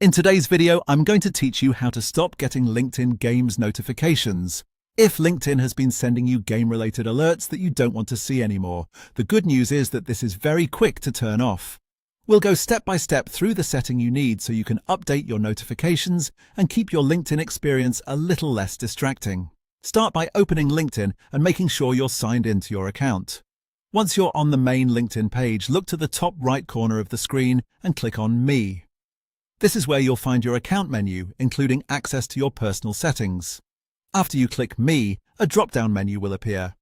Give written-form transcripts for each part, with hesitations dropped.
In today's video, I'm going to teach you how to stop getting LinkedIn Games notifications. If LinkedIn has been sending you game-related alerts that you don't want to see anymore, the good news is that this is very quick to turn off. We'll go step by step through the setting you need so you can update your notifications and keep your LinkedIn experience a little less distracting. Start by opening LinkedIn and making sure you're signed into your account. Once you're on the main LinkedIn page, look to the top right corner of the screen and click on Me. This is where you'll find your account menu, including access to your personal settings. After you click Me, a drop-down menu will appear.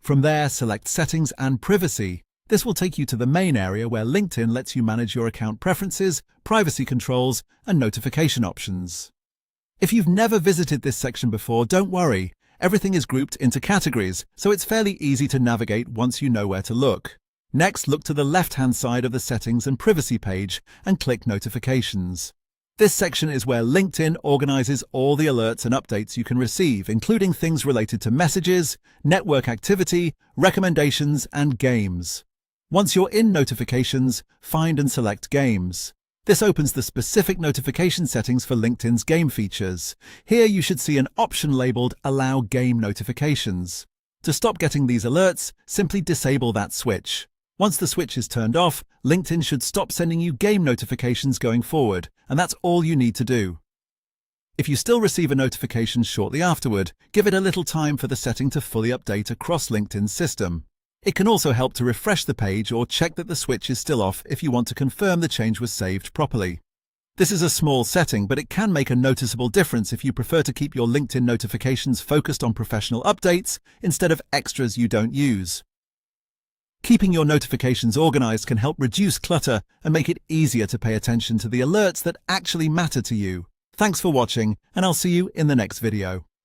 From there, select Settings and Privacy. This will take you to the main area where LinkedIn lets you manage your account preferences, privacy controls, and notification options. If you've never visited this section before, don't worry. Everything is grouped into categories, so it's fairly easy to navigate once you know where to look. Next, look to the left-hand side of the Settings and Privacy page and click Notifications. This section is where LinkedIn organizes all the alerts and updates you can receive, including things related to messages, network activity, recommendations, and games. Once you're in Notifications, find and select Games. This opens the specific notification settings for LinkedIn's game features. Here you should see an option labeled Allow Game Notifications. To stop getting these alerts, simply disable that switch. Once the switch is turned off, LinkedIn should stop sending you game notifications going forward, and that's all you need to do. If you still receive a notification shortly afterward, give it a little time for the setting to fully update across LinkedIn's system. It can also help to refresh the page or check that the switch is still off if you want to confirm the change was saved properly. This is a small setting, but it can make a noticeable difference if you prefer to keep your LinkedIn notifications focused on professional updates instead of extras you don't use. Keeping your notifications organized can help reduce clutter and make it easier to pay attention to the alerts that actually matter to you. Thanks for watching, and I'll see you in the next video.